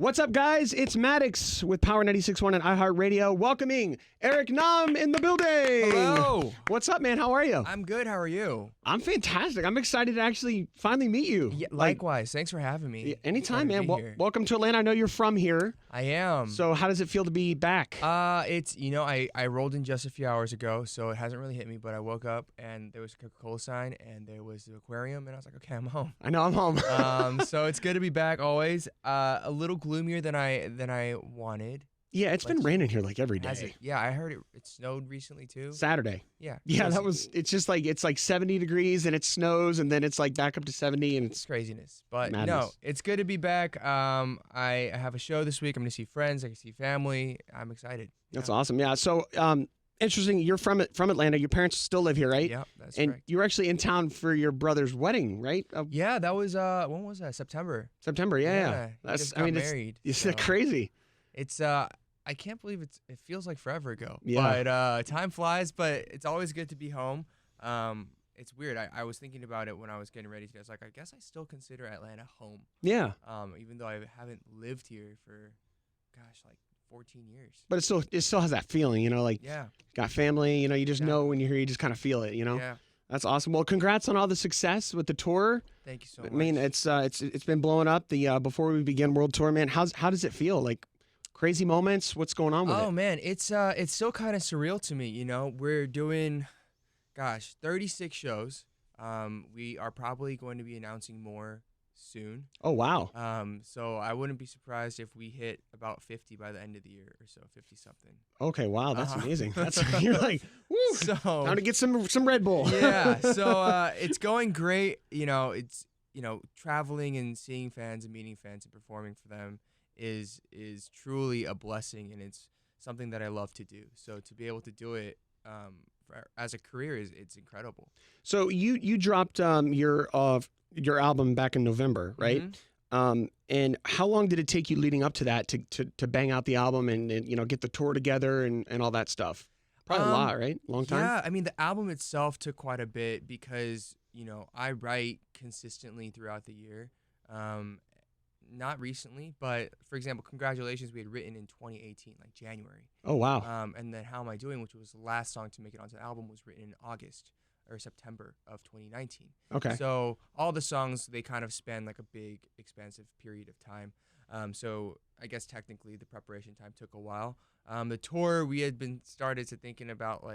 What's up, guys? It's Maddox with Power 96.1 and iHeartRadio, welcoming Eric Nam in the building. Hello. What's up, man? How are you? I'm good. How are you? I'm fantastic. I'm excited to actually finally meet you. Yeah, likewise. Thanks for having me. Anytime, man. Here. Welcome to Atlanta. I know you're from here. I am. So how does it feel to be back? It's, I rolled in just a few hours ago, so it hasn't really hit me, but I woke up and there was a Coca-Cola sign and there was the aquarium and I was like, okay, I'm home. I know I'm home. So it's good to be back always. A little gloomier than I wanted. Yeah, it's been raining here like every day. Yeah, I heard it snowed recently too. Saturday. Yeah. Yeah, it's like 70 degrees and it snows and then it's like back up to 70 and it's craziness. But madness. No, it's good to be back. I have a show this week. I'm going to see friends. I can see family. I'm excited. That's awesome. Yeah. So, interesting. You're from Atlanta. Your parents still live here, right? Yeah, that's and correct. you were actually in town for your brother's wedding, right? Yeah, that was when was that? September. September. Yeah. That's married. It's crazy. It's I can't believe it feels like forever ago. Yeah. But time flies. But it's always good to be home. It's weird. I was thinking about it when I was getting ready today. I was like, I guess I still consider Atlanta home. Yeah. Even though I haven't lived here for, like 14 years. But it still has that feeling, like got family. You just know when you're here, you just kind of feel it. Yeah. That's awesome. Well, congrats on all the success with the tour. Thank you so much. I mean, it's been blowing up. The Before We Begin World Tour, man. How does it feel? Like crazy moments? What's going on with it? Oh man, it's still kind of surreal to me. We're doing, 36 shows. We are probably going to be announcing more soon. Oh wow. So I wouldn't be surprised if we hit about 50 by the end of the year or so, 50 something. Okay, wow, that's amazing. That's you're like, woo. So time to get some Red Bull. Yeah. So it's going great. It's traveling and seeing fans and meeting fans and performing for them is truly a blessing, and it's something that I love to do. So to be able to do it as a career it's incredible. So you dropped your album back in November, right? Mm-hmm. And how long did it take you leading up to that to bang out the album and get the tour together and all that stuff? Probably a lot, right? Long time? Yeah, I mean, the album itself took quite a bit because, I write consistently throughout the year. Not recently, but for example, Congratulations, we had written in 2018, like January. Oh, wow. And then How Am I Doing, which was the last song to make it onto the album, was written in August or September of 2019. Okay. So all the songs, they kind of span like a big, expansive period of time. So I guess technically the preparation time took a while. The tour, we had been started to thinking about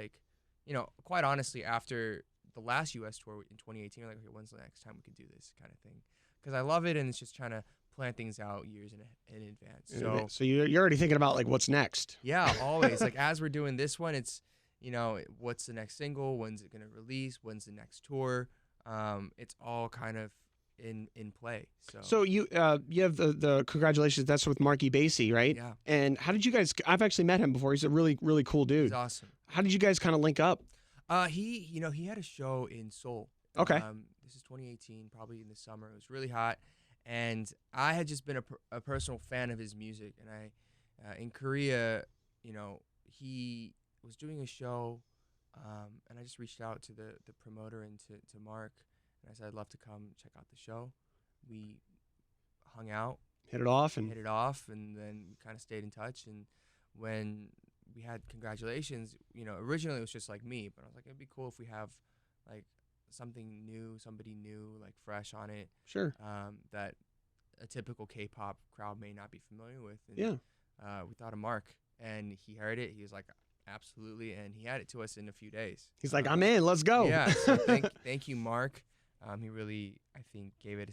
quite honestly, after the last U.S. tour in 2018, we're like, okay, when's the next time we can do this kind of thing? Because I love it, and it's just trying to plan things out years in advance. So you're already thinking about like what's next. Yeah, always. Like as we're doing this one, it's what's the next single? When's it gonna release? When's the next tour? It's all kind of in play. So you have the Congratulations. That's with Marky Basie, right? Yeah. And how did you guys? I've actually met him before. He's a really really cool dude. He's awesome. How did you guys kind of link up? He had a show in Seoul. Okay. This is 2018, probably in the summer. It was really hot. And I had just been a personal fan of his music. And I, in Korea, he was doing a show, and I just reached out to the promoter and to Mark, and I said, I'd love to come check out the show. We hung out. Hit it off, and then we kind of stayed in touch. And when we had Congratulations, originally it was just like me, but I was like, it'd be cool if we have like somebody new, like fresh on it. Sure. That a typical K-pop crowd may not be familiar with. And, yeah. We thought of Mark, and he heard it. He was like, absolutely, and he had it to us in a few days. He's like, I'm in. Let's go. Yeah. So thank you, Mark. He really, I think, gave it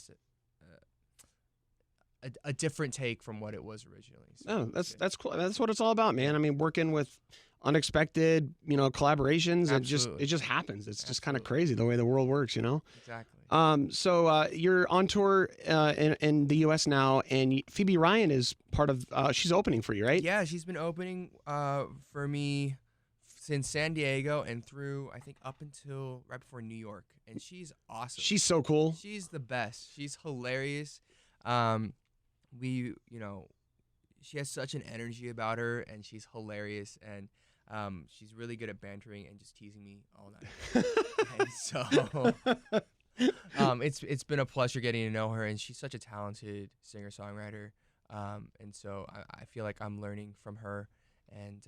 a different take from what it was originally. So, that's cool. That's what it's all about, man. I mean, working with unexpected, collaborations. Absolutely. It just happens. It's just kind of crazy the way the world works, Exactly. So you're on tour in the U.S. now, and Phoebe Ryan is part of. She's opening for you, right? Yeah, she's been opening for me since San Diego and through, I think, up until right before New York, and she's awesome. She's so cool. She's the best. She's hilarious. She has such an energy about her, and she's hilarious, and she's really good at bantering and just teasing me all night. And so it's been a pleasure getting to know her, and she's such a talented singer-songwriter. And so I feel like I'm learning from her, and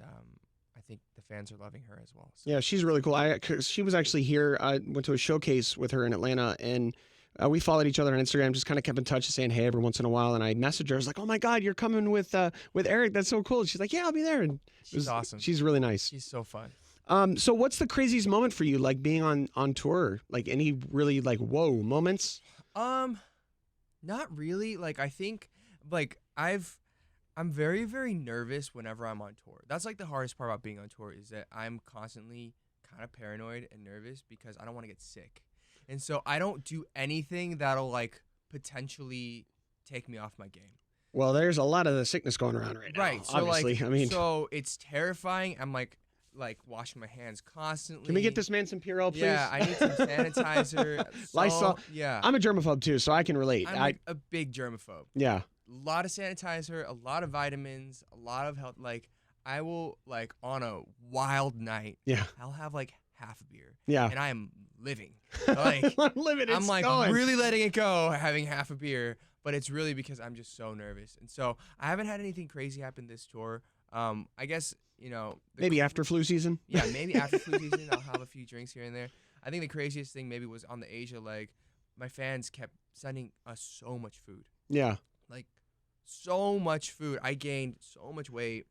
I think the fans are loving her as well. So. Yeah, she's really cool. 'Cause she was actually here. I went to a showcase with her in Atlanta, and we followed each other on Instagram. Just kind of kept in touch, saying hey every once in a while. And I messaged her. I was like, "Oh my God, you're coming with Eric? That's so cool." And she's like, "Yeah, I'll be there." And She's awesome. She's really nice. She's so fun. So what's the craziest moment for you, like being on tour? Like any really like whoa moments? Not really. Like I think like I'm very, very nervous whenever I'm on tour. That's like the hardest part about being on tour is that I'm constantly kind of paranoid and nervous because I don't want to get sick. And so I don't do anything that'll like potentially take me off my game. Well, there's a lot of the sickness going around right now. Right. So obviously, like, I mean, so it's terrifying. I'm like washing my hands constantly. can we get this man some Purell, please? Yeah, I need some sanitizer. Lysol. Yeah. I'm a germaphobe too, so I can relate. I'm like a big germaphobe. Yeah. A lot of sanitizer, a lot of vitamins, a lot of health. Like I will like on a wild night. Yeah. I'll have like half a beer. Yeah. And I am living. Like I'm living. I'm like really letting it go, having half a beer. But it's really because I'm just so nervous. And so I haven't had anything crazy happen this tour. I guess maybe after flu season. Yeah, maybe after flu season I'll have a few drinks here and there. I think the craziest thing maybe was on the Asia leg. My fans kept sending us so much food. Yeah. Like so much food. I gained so much weight.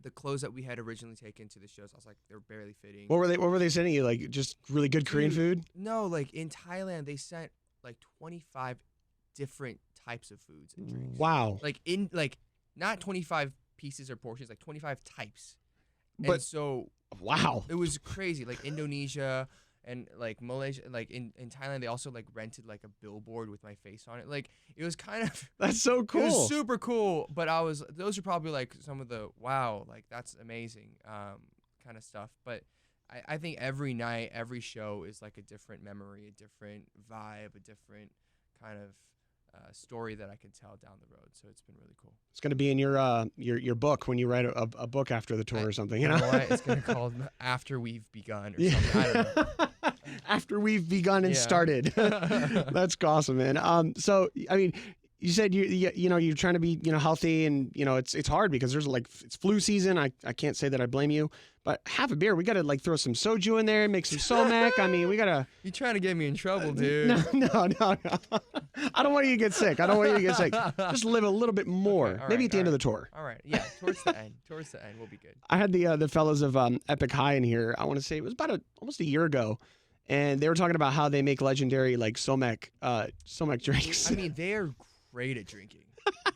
The clothes that we had originally taken to the shows, I was like, they're barely fitting. What were they sending you? Like just really good Korean food? No, like in Thailand, they sent like 25 different types of foods and drinks. Wow. Like not 25 pieces or portions, like 25 types. But and so wow, it was crazy. Like Indonesia and like Malaysia, like in Thailand, they also like rented like a billboard with my face on it. Like it was kind of that's so cool. It was super cool. But those are probably like some of the wow, like that's amazing kind of stuff. But I think every night, every show is like a different memory, a different vibe, a different kind of story that I can tell down the road. So it's been really cool. It's going to be in your book when you write a book after the tour or something. You know what? It's going to be called After We've Begun or something. I don't know. After we've begun and started. That's awesome, man. So I mean, you said you're trying to be healthy, and it's hard because there's like it's flu season. I can't say that I blame you, but half a beer, we gotta like throw some soju in there, make some somek. I mean, we gotta. You trying to get me in trouble, dude? No. I don't want you to get sick. Just live a little bit more. Okay, maybe at the end of the tour. All right. Yeah, towards the end. We'll be good. I had the fellows of Epik High in here. I want to say it was about almost a year ago. And they were talking about how they make legendary like somek drinks. I mean, they are great at drinking.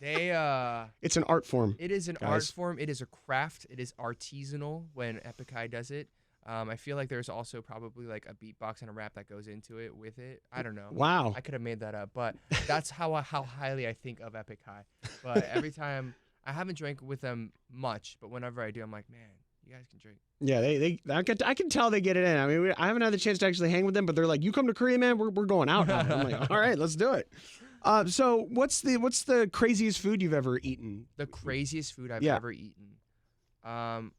It's an art form. It is an art form. It is a craft. It is artisanal when Epik High does it. I feel like there's also probably like a beatbox and a rap that goes into it with it. I don't know. Wow. I could have made that up, but that's how highly I think of Epik High. But every time I haven't drank with them much, but whenever I do, I'm like, man, you guys can drink. Yeah, I can tell they get it in. I mean, I haven't had the chance to actually hang with them, but they're like, "You come to Korea, man, we're going out now." I'm like, "All right, let's do it." So what's the craziest food you've ever eaten? The craziest food I've ever eaten. Oh man,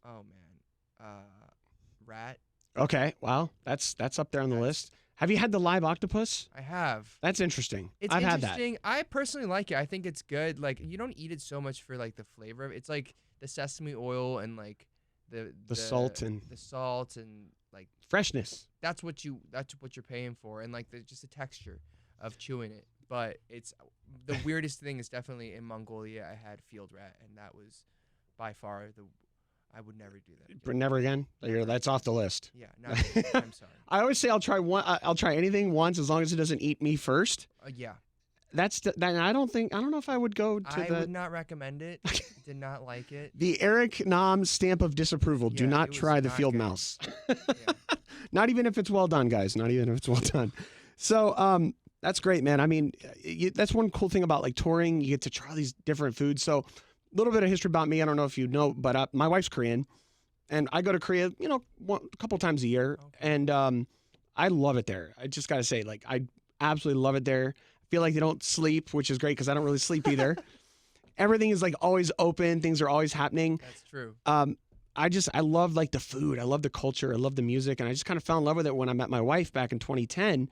rat. Okay, wow, that's up there on the list. Have you had the live octopus? I have. That's interesting. I've had that. I personally like it. I think it's good. Like you don't eat it so much for like the flavor of it. It's like the sesame oil and like the salt and like freshness. That's what you're paying for, and like just the texture of chewing it. But it's the weirdest thing is definitely in Mongolia. I had field rat, and that was by far I would never do that. But never again. That's off the list. Yeah, no, I'm sorry. I always say I'll try anything once as long as it doesn't eat me first. Yeah. I don't know if I would go to I would not recommend it. Did not like it. The Eric Nam stamp of disapproval. Do not try the field mouse. Yeah. Not even if it's well done, guys. Not even if it's well done. So that's great, man. I mean, that's one cool thing about like touring. You get to try these different foods. So a little bit of history about me. I don't know if you know, but my wife's Korean, and I go to Korea, a couple times a year, and I love it there. I just gotta say, like, I absolutely love it there. Feel like they don't sleep, which is great because I don't really sleep either. Everything is like always open. Things are always happening. That's true. I love like the food. I love the culture. I love the music. And I just kind of fell in love with it when I met my wife back in 2010.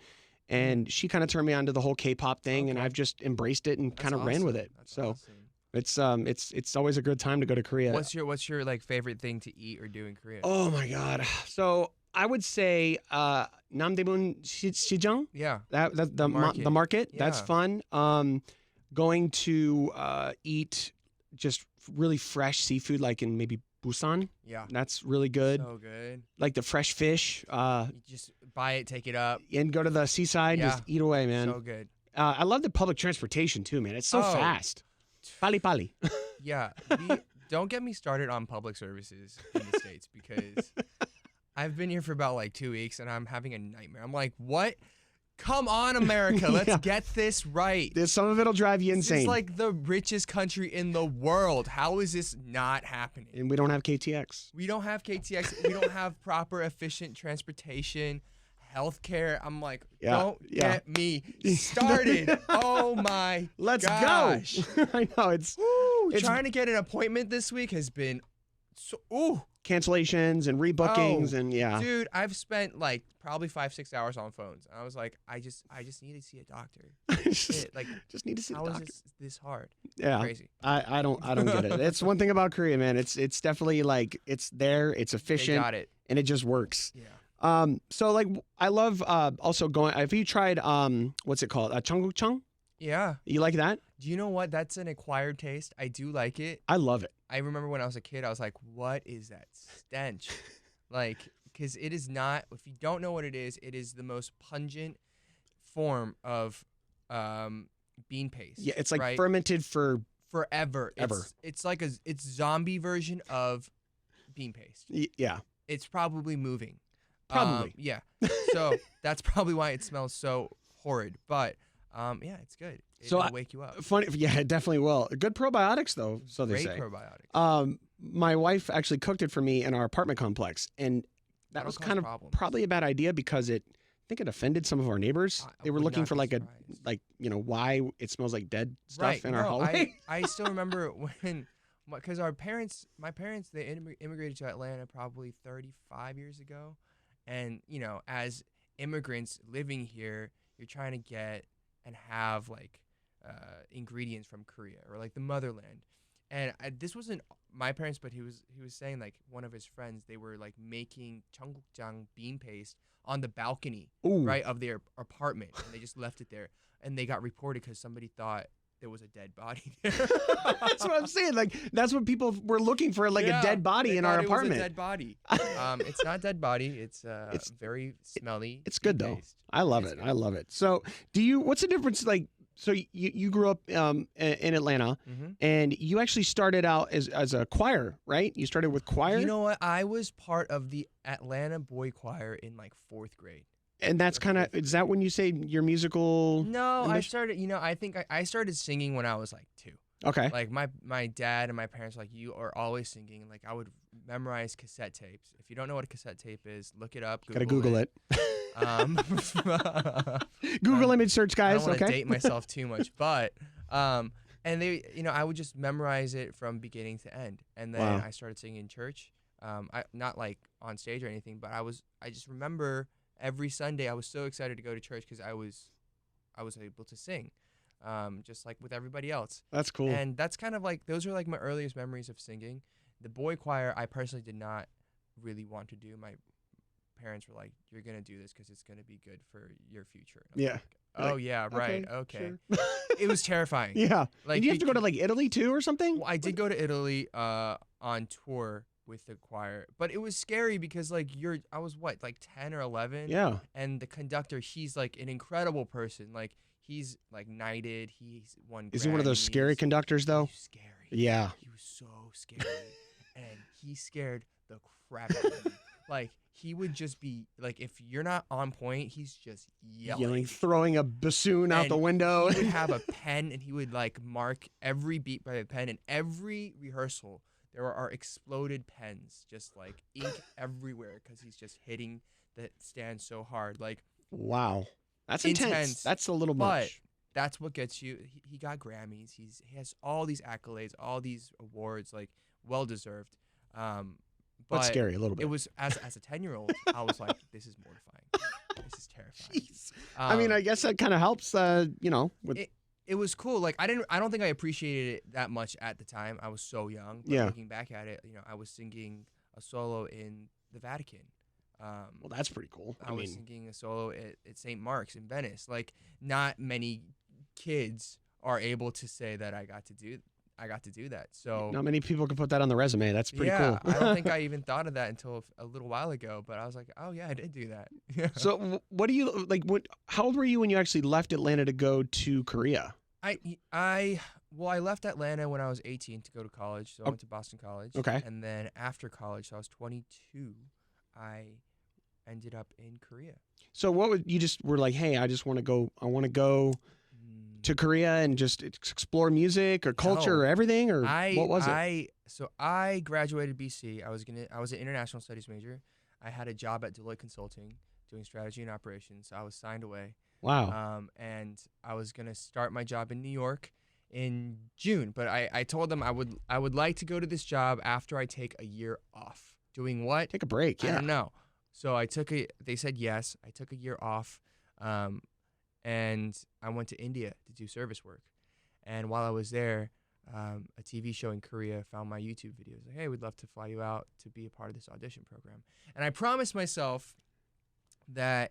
And she kind of turned me on to the whole K-pop thing. And I've just embraced it and kind of ran with it. That's so awesome. It's always a good time to go to Korea. What's your like favorite thing to eat or do in Korea? Oh my God. So I would say Namdaemun Sijang. Yeah. That the Market. market. That's Yeah. fun. Going to eat just really fresh seafood, like in maybe Busan. Yeah. That's really good. So good. Like the fresh fish. You just buy it, take it up. And go to the seaside. Yeah. Just eat away, man. So good. I love the public transportation too, man. It's so Oh. fast. Pali pali. Yeah. Don't get me started on public services in the States because I've been here for about like 2 weeks and I'm having a nightmare. I'm like, what? Come on, America. Let's Yeah. get this right. Some of it'll drive you insane. It's like the richest country in the world. How is this not happening? And we don't have KTX. We don't have KTX. We don't have proper, efficient transportation, healthcare. I'm like, don't get me started. Oh my Let's gosh. go. I know it's Trying to get an appointment this week has been so cancellations and rebookings and yeah. Dude, I've spent like probably 5-6 hours on phones. I was like, I just need to see a doctor. Just need to see a how doctor. is this hard? Yeah. Crazy. I don't get it. It's one thing about Korea, man. It's definitely like it's there, it's efficient, They got it. and it just works. Yeah. So like I love also going. Have you tried what's it called? Cheonggukcheon? Yeah. You like that? Do you know what? That's an acquired taste. I do like it. I love it. I remember when I was a kid, I was like, what is that stench? Like, because it is not, if you don't know what it is the most pungent form of bean paste. Yeah, it's like right? fermented for forever. Ever. It's like it's zombie version of bean paste. Yeah. It's probably moving. Probably. Yeah. So that's probably why it smells so horrid. But yeah, it's good. It'll wake you up. Funny, yeah, it definitely will. Good probiotics though, so they Great say. probiotics. My wife actually cooked it for me in our apartment complex, and that was kind of probably a bad idea because I think it offended some of our neighbors. They were looking for like why it smells like dead stuff in our hallway. I still remember because my parents, they immigrated to Atlanta probably 35 years ago, and as immigrants living here, you're trying to get and have like ingredients from Korea or like the motherland. And this wasn't my parents, but he was saying like one of his friends, they were like making cheonggukjang bean paste on the balcony, right, of their apartment, and they just left it there, and they got reported because somebody thought there was a dead body there. That's what I'm saying. Like that's what people were looking for, like a dead body in our apartment. It was a dead body. It's not dead body. It's very smelly. It's good though. Paste. I love it. I love it. So what's the difference? Like, so you grew up in Atlanta, and you actually started out as a choir, right? You started with choir. You know what? I was part of the Atlanta boy choir in like 4th grade. And that's kind of, is that when you say your musical? No, I started, I think I started singing when I was like 2. Okay. Like my dad and my parents were like, you are always singing. Like I would memorize cassette tapes. If you don't know what a cassette tape is, look it up. Gotta Google it. Google Google image search, guys. I don't want to date myself too much, but and they, I would just memorize it from beginning to end, and then I started singing in church. I not like on stage or anything, but I just remember every Sunday I was so excited to go to church because I was able to sing, just like with everybody else. That's cool. And that's kind of like, those are like my earliest memories of singing. The boy choir, I personally did not really want to do. My parents were like, you're going to do this because it's going to be good for your future. Yeah. Like, oh, yeah, right. Okay. Sure. It was terrifying. Yeah. Like, and you have to go to like Italy too or something? Well, I did go to Italy on tour with the choir, but it was scary because like I was what, like 10 or 11? Yeah. And the conductor, he's like an incredible person. Like he's like knighted. He's won. Is he one of those scary conductors though? He was scary. Yeah. He was so scary, and he scared the crap out of me. Like he would just be like, if you're not on point, he's just yelling, throwing a bassoon out the window. He would have a pen, and he would like mark every beat by the pen, and every rehearsal there are exploded pens, just like ink everywhere, because he's just hitting the stand so hard. Like, wow, that's intense. That's a little but much. That's what gets you. He got Grammys. He has all these accolades, all these awards, like well deserved. But scary a little bit. It was as a 10-year-old, I was like, this is mortifying. This is terrifying. Jeez. I mean, I guess that kind of helps. With it was cool. Like I don't think I appreciated it that much at the time. I was so young. But Yeah. looking back at it, I was singing a solo in the Vatican. Well, that's pretty cool. I was singing a solo at St. Mark's in Venice. Like, not many kids are able to say that I got to do that. So not many people can put that on the resume. That's pretty yeah, cool. I don't think I even thought of that until a little while ago. But I was like, oh yeah, I did do that. Yeah. So what do you like? How old were you when you actually left Atlanta to go to Korea? I left Atlanta when I was 18 to go to college. So I went to Boston College. Okay. And then after college, so I was 22, I ended up in Korea. So what would you just were like, hey, I want to go to Korea and just explore music or culture or everything, or what was it? So I graduated BC. I was an international studies major. I had a job at Deloitte Consulting doing strategy and operations. I was signed away. Wow. And I was gonna start my job in New York in June, but I told them I would like to go to this job after I take a year off. Doing what? Take a break. Yeah. I don't know. So they said yes. I took a year off, and I went to India to do service work. And while I was there, a TV show in Korea found my YouTube videos. Like, hey, we'd love to fly you out to be a part of this audition program. And I promised myself that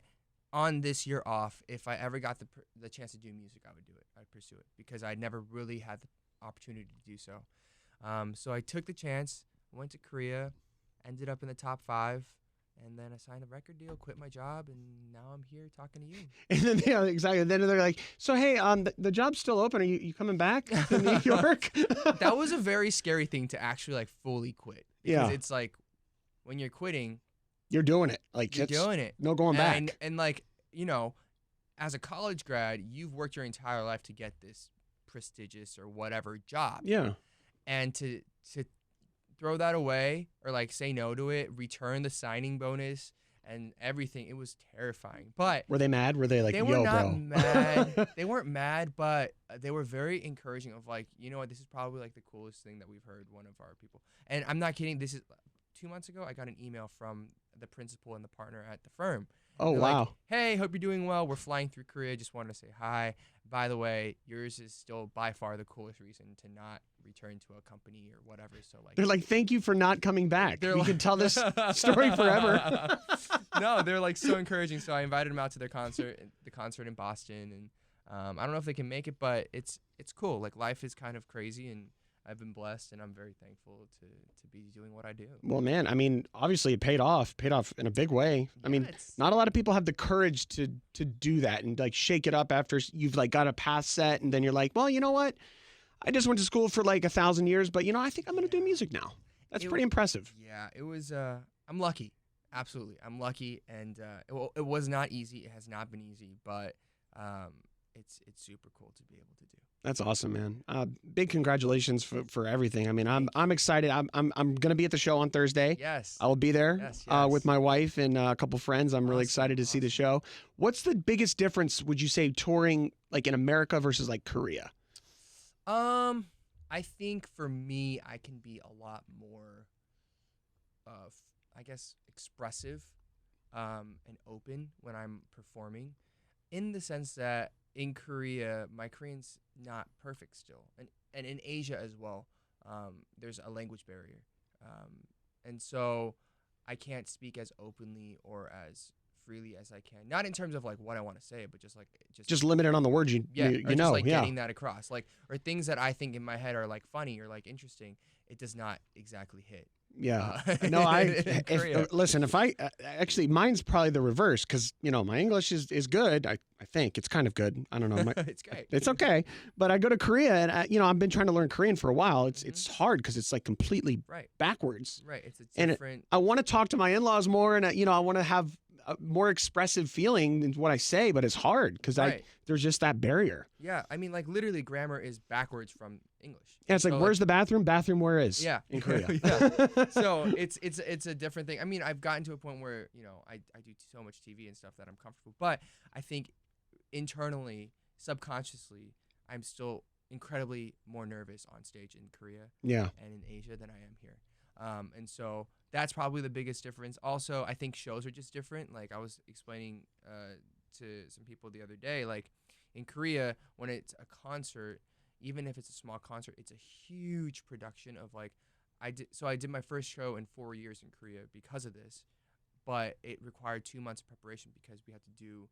on this year off, if I ever got the chance to do music, I would do it. I'd pursue it because I'd never really had the opportunity to do so. So I took the chance, went to Korea, ended up in the top 5. And then I signed a record deal, quit my job, and now I'm here talking to you. And then exactly. Then they're like, so hey, the job's still open. Are you coming back to New York? That was a very scary thing to actually like fully quit. Because it's like when you're quitting, you're doing it. Like you're doing it. No going back. And like, as a college grad, you've worked your entire life to get this prestigious or whatever job. Yeah. And to throw that away or like say no to it, return the signing bonus and everything. It was terrifying. But were they mad? Were they like, they were not bro? mad. They weren't mad, but they were very encouraging of like, you know what, this is probably like the coolest thing that we've heard one of our people. And I'm not kidding. This is 2 months ago. I got an email from the principal and the partner at the firm. Oh, They're wow. Like, hey, hope you're doing well. We're flying through Korea. Just wanted to say hi. By the way, yours is still by far the coolest reason to not return to a company or whatever. So like, they're like, thank you for not coming back. We can tell this story forever. No, they're like so encouraging. So I invited them out to the concert in Boston, and I don't know if they can make it, but it's cool. Like life is kind of crazy, and I've been blessed, and I'm very thankful to be doing what I do. Well, man, I mean, obviously it paid off in a big way. I mean, not a lot of people have the courage to do that and like shake it up after you've like got a path set, and then you're like, well, you know what? I just went to school for like 1,000 years, but I think I'm going to do music now. That's pretty impressive. Yeah, it was, I'm lucky. Absolutely. I'm lucky. And it was not easy. It has not been easy, but it's super cool to be able to do. That's awesome, man. Big congratulations for everything. I mean, I'm excited. I'm going to be at the show on Thursday. Yes. I will be there yes. with my wife and a couple friends. I'm really excited to see the show. What's the biggest difference, would you say, touring like in America versus like Korea? I think for me, I can be a lot more, I guess, expressive, and open when I'm performing, in the sense that in Korea, my Korean's not perfect still, and in Asia as well, there's a language barrier, and so I can't speak as openly or as freely as I can. Not in terms of like what I want to say, but just limited on the words you know. Getting that across, like, or things that I think in my head are like funny or like interesting. It does not exactly hit. Yeah. No, listen, if I actually, mine's probably the reverse, because, my English is good. I think it's kind of good. I don't know. It's great. It's okay. But I go to Korea and, I've been trying to learn Korean for a while. It's hard because it's like completely backwards. Right. It's a different. And I want to talk to my in-laws more, and, I want to have a more expressive feeling in what I say, but it's hard because there's just that barrier. Yeah. I mean, like literally grammar is backwards from English. Yeah, it's so like, where's the bathroom? Bathroom where is? Yeah. In Korea. Yeah. So it's a different thing. I mean, I've gotten to a point where, I do so much TV and stuff that I'm comfortable, but I think internally, subconsciously, I'm still incredibly more nervous on stage in Korea and in Asia than I am here. And so that's probably the biggest difference. Also, I think shows are just different. Like I was explaining to some people the other day, like In Korea, when it's a concert, even if it's a small concert, it's a huge production of like, I did my first show in 4 years in Korea because of this, but it required 2 months of preparation because we had to do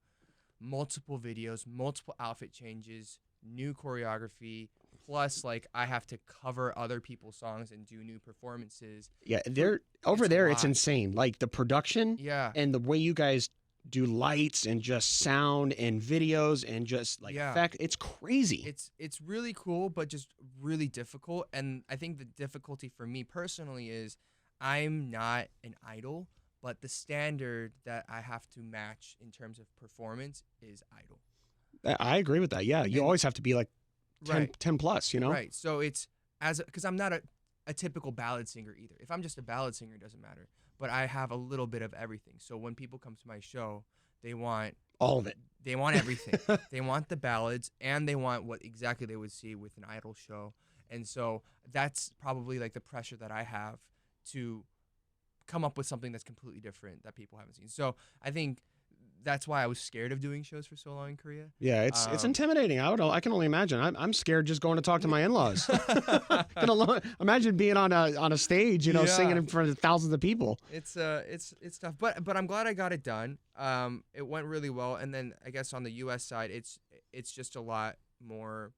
multiple videos, multiple outfit changes, new choreography, plus like I have to cover other people's songs and do new performances. Yeah, it's insane. Like the production Yeah. and the way you guys do lights and just sound and videos and just like effect. It's crazy. It's really cool, but just really difficult. And I think the difficulty for me personally is I'm not an idol, but the standard that I have to match in terms of performance is idol. I agree with that. Yeah, you always have to be like 10 plus, you know? Right. So it's because I'm not a typical ballad singer either. If I'm just a ballad singer, it doesn't matter. But I have a little bit of everything. So when people come to my show, they want all of it. They want everything. They want the ballads, and they want what exactly they would see with an idol show. And so that's probably like the pressure that I have to come up with something that's completely different that people haven't seen. So I think that's why I was scared of doing shows for so long in Korea. Yeah, it's intimidating. I can only imagine. I'm scared just going to talk to my in-laws. Imagine being on a stage, singing in front of thousands of people. It's tough, but I'm glad I got it done. It went really well, and then I guess on the U.S. side, it's just a lot more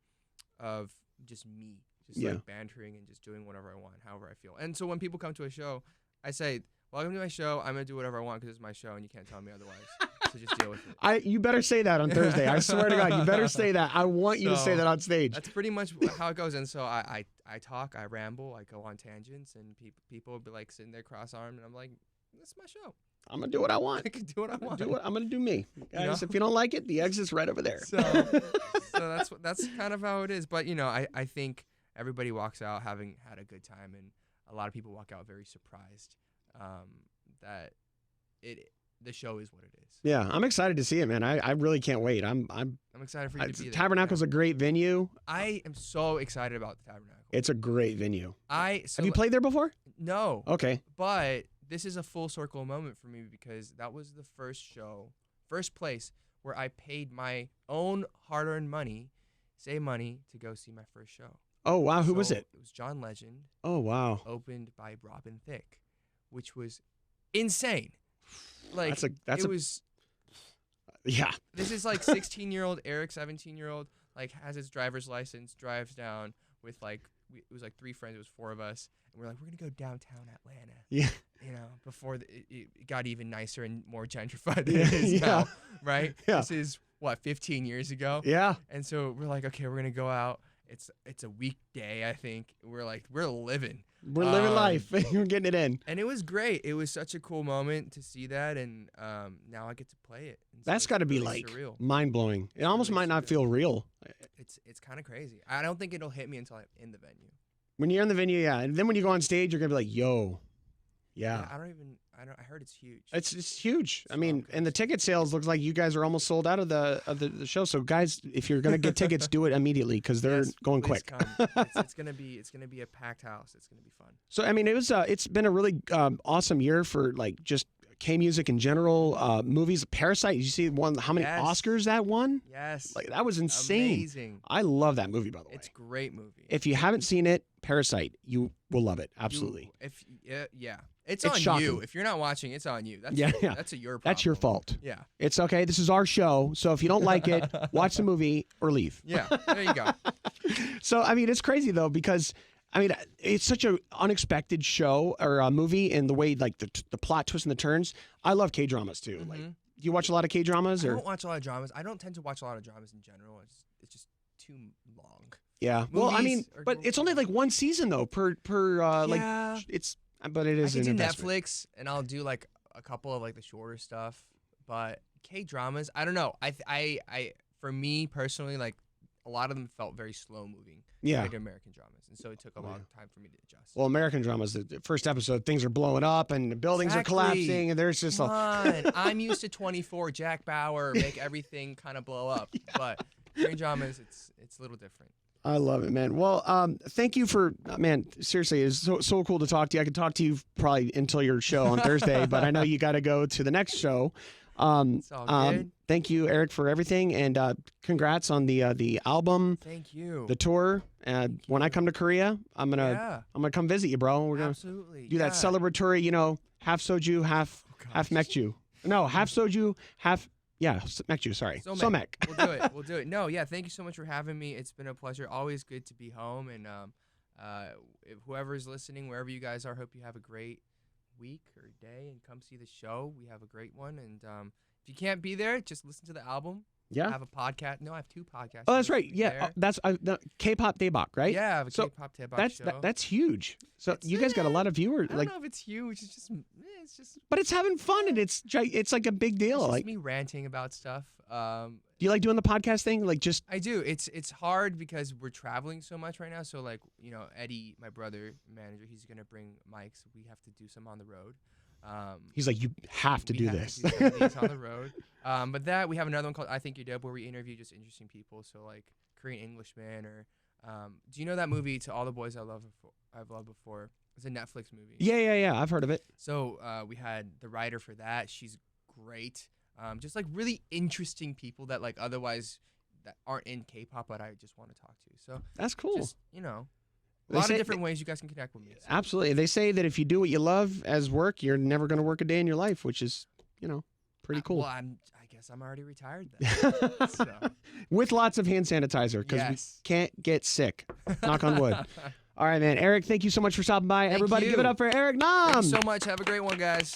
of just me, like bantering and just doing whatever I want, however I feel. And so when people come to a show, I say, "Welcome to my show. I'm gonna do whatever I want because it's my show, and you can't tell me otherwise." So just deal with it. You better say that on Thursday. I swear to God, you better say that. I want you to say that on stage. That's pretty much how it goes. And so I talk, I ramble, I go on tangents, and people will be like sitting there cross-armed, and I'm like, "This is my show. I'm gonna do what I want. I can do what I want. I'm gonna do me, guys. If you don't like it, the exit's right over there." So that's kind of how it is. But I think everybody walks out having had a good time, and a lot of people walk out very surprised that the show is what it is. Yeah, I'm excited to see it, man. I really can't wait. I'm excited for you to be there. Tabernacle's a great venue. I am so excited about the Tabernacle. It's a great venue. Have you played there before? No. Okay. But this is a full circle moment for me because that was the first place where I paid my own hard-earned money, to go see my first show. Oh, wow. Who was it? It was John Legend. Oh, wow. Opened by Robin Thicke, which was insane. Like, yeah. This is like 16-year-old Eric, 17-year-old, like has his driver's license, drives down with like, it was like 3 friends, it was 4 of us. And we're like, we're going to go downtown Atlanta. Yeah. Before it got even nicer and more gentrified than it is now, right? Yeah. This is, 15 years ago? Yeah. And so we're like, okay, we're going to go out. It's a weekday, I think. We're like, we're living. We're living life. We're getting it in. And it was great. It was such a cool moment to see that, and now I get to play it. And that's got to be really like surreal. Mind-blowing. It almost might not feel real. It's kind of crazy. I don't think it'll hit me until I'm in the venue. When you're in the venue, yeah. And then when you go on stage, you're going to be like, yo. Yeah. I heard it's huge. It's huge. I mean, and the ticket sales looks like you guys are almost sold out of the show. So guys, if you're gonna get tickets, do it immediately because they're going quick. Come. It's gonna be a packed house. It's gonna be fun. So I mean, it's been a really awesome year for like just K music in general. Movies, Parasite. Did you see how many Oscars that won? Yes. Like that was insane. Amazing. I love that movie, by the way. It's a great movie. If you haven't seen it, Parasite, you will love it. Absolutely. It's on shocking. you. If you're not watching, it's on you. That's your problem. That's your fault. Yeah. It's okay. This is our show. So if you don't like it, watch the movie or leave. Yeah. There you go. So, I mean, it's crazy, though, because, I mean, it's such an unexpected show or a movie in the way, like, the plot twists and the turns. I love K-dramas, too. Mm-hmm. Like, do you watch a lot of K-dramas? I don't watch a lot of dramas. I don't tend to watch a lot of dramas in general. It's just too long. Yeah. Well, I mean, but it's only like one season, though, like, it's... But it is I can an do investment. Netflix, and I'll do like a couple of like the shorter stuff. But K-dramas, I don't know. I for me personally, like a lot of them felt very slow moving. Compared to American dramas, and so it took a lot of time for me to adjust. Well, American dramas, the first episode, things are blowing up and the buildings are collapsing, and there's just I'm used to 24, Jack Bauer, make everything kind of blow up. But Korean dramas, it's a little different. I love it, man. Well, thank you for, man, seriously, it's so cool to talk to you. I could talk to you probably until your show on Thursday, but I know you got to go to the next show. It's all good. thank you, Eric, for everything, and congrats on the album, Thank you. the tour. When I come to Korea, I'm gonna come visit you, bro. We're gonna Absolutely. do that celebratory, half soju, half mekju. No, half soju, half mekju. Sorry, somek. We'll do it. No, yeah. Thank you so much for having me. It's been a pleasure. Always good to be home. And if whoever's listening, wherever you guys are, hope you have a great week or day and come see the show. We have a great one. And if you can't be there, just listen to the album. Yeah. I have a podcast. No, I have 2 podcasts. Oh, that's right. Yeah, that's the K-pop Daebak, right? Yeah, I have a K-pop Daebak show. That's huge. So you guys got a lot of viewers. I don't know if it's huge. It's just. But it's having fun and it's like a big deal. It's like me ranting about stuff. Do you like doing the podcast thing? Like just. I do. It's hard because we're traveling so much right now. So like Eddie, my brother manager, he's gonna bring mics. We have to do some on the road. He's like, you have to do this. To do these on the road. But we have another one called I Think You're Dope, where we interview just interesting people. So like Korean Englishman, or do you know that movie To All the Boys I've Loved Before? It's a Netflix movie. Yeah. I've heard of it. So we had the writer for that. She's great. Just like really interesting people that like otherwise that aren't in K-pop, but I just want to talk to. So that's cool. Just, a lot of different ways you guys can connect with me. So. Absolutely. They say that if you do what you love as work, you're never going to work a day in your life, which is, pretty cool. Well, I guess I'm already retired then. So. With lots of hand sanitizer because we can't get sick. Knock on wood. All right, man. Eric, thank you so much for stopping by. Everybody give it up for Eric Nam. Thanks so much. Have a great one, guys.